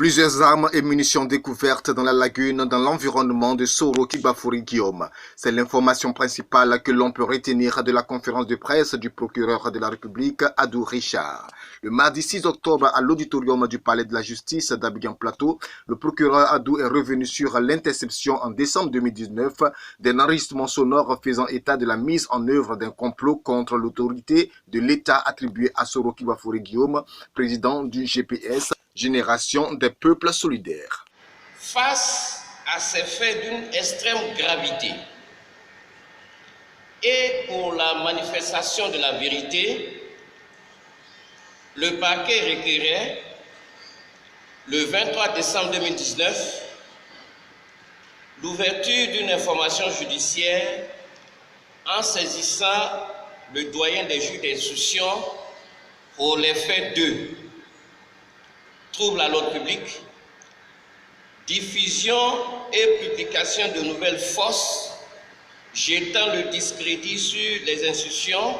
Plusieurs armes et munitions découvertes dans la lagune dans l'environnement de Soro Kibafori Guillaume. C'est l'information principale que l'on peut retenir de la conférence de presse du procureur de la République, Adou Richard. Le mardi 6 octobre, à l'auditorium du Palais de la Justice d'Abidjan-Plateau, le procureur Adou est revenu sur l'interception en décembre 2019 d'un enregistrement sonore faisant état de la mise en œuvre d'un complot contre l'autorité de l'État attribué à Soro Kibafori Guillaume, président du GPS, Génération des peuples solidaires. Face à ces faits d'une extrême gravité et pour la manifestation de la vérité, le parquet requérait le 23 décembre 2019 l'ouverture d'une information judiciaire en saisissant le doyen des juges d'instruction pour les faits de trouble à l'ordre public, diffusion et publication de nouvelles fausses jetant le discrédit sur les institutions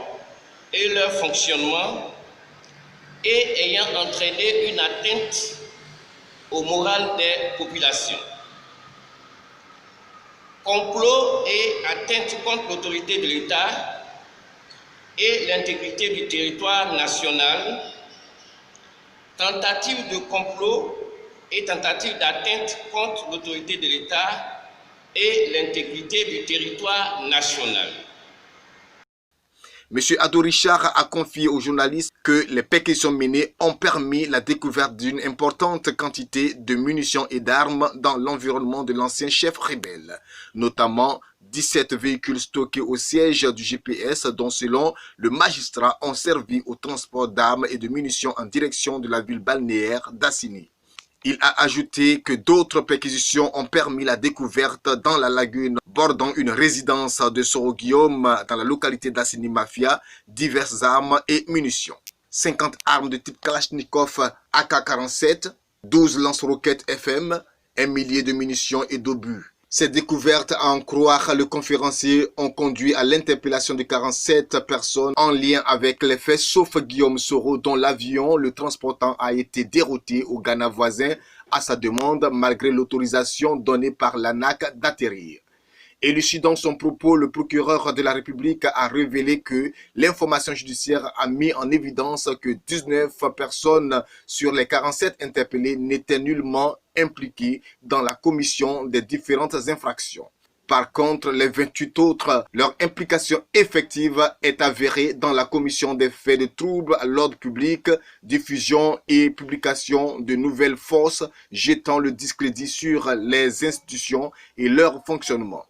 et leur fonctionnement et ayant entraîné une atteinte au moral des populations. Complot et atteinte contre l'autorité de l'État et l'intégrité du territoire national, tentative de complot et tentative d'atteinte contre l'autorité de l'État et l'intégrité du territoire national. M. Adou Richard a confié aux journalistes que les perquisitions menées ont permis la découverte d'une importante quantité de munitions et d'armes dans l'environnement de l'ancien chef rebelle, notamment 17 véhicules stockés au siège du GPS dont, selon le magistrat, ont servi au transport d'armes et de munitions en direction de la ville balnéaire d'Assini. Il a ajouté que d'autres perquisitions ont permis la découverte dans la lagune bordant une résidence de Soro Guillaume dans la localité d'Assini Mafia, diverses armes et munitions. 50 armes de type Kalachnikov AK-47, 12 lance-roquettes FM, 1 millier de munitions et d'obus. Ces découvertes, à en croire le conférencier, ont conduit à l'interpellation de 47 personnes en lien avec les faits, sauf Guillaume Soro, dont l'avion le transportant a été dérouté au Ghana voisin à sa demande, malgré l'autorisation donnée par l'ANAC d'atterrir. Élucidant son propos, le procureur de la République a révélé que l'information judiciaire a mis en évidence que 19 personnes sur les 47 interpellées n'étaient nullement impliquées dans la commission des différentes infractions. Par contre, les 28 autres, leur implication effective est avérée dans la commission des faits de troubles à l'ordre public, diffusion et publication de nouvelles fausses jetant le discrédit sur les institutions et leur fonctionnement.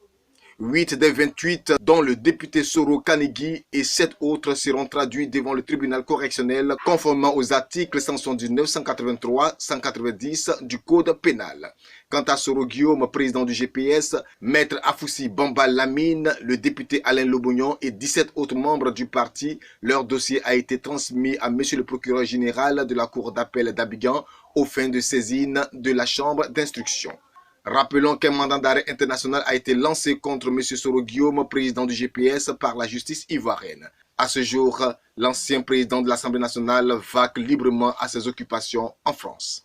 8 des 28, dont le député Soro Kanigui, et 7 autres seront traduits devant le tribunal correctionnel conformément aux articles 179, 183, 190 du Code pénal. Quant à Soro Guillaume, président du GPS, Maître Afoussi Bamba Lamine, le député Alain Lobognon et 17 autres membres du parti, leur dossier a été transmis à Monsieur le procureur général de la Cour d'appel d'Abidjan aux fins de saisine de la chambre d'instruction. Rappelons qu'un mandat d'arrêt international a été lancé contre M. Soro Guillaume, président du GPS, par la justice ivoirienne. À ce jour, l'ancien président de l'Assemblée nationale vaque librement à ses occupations en France.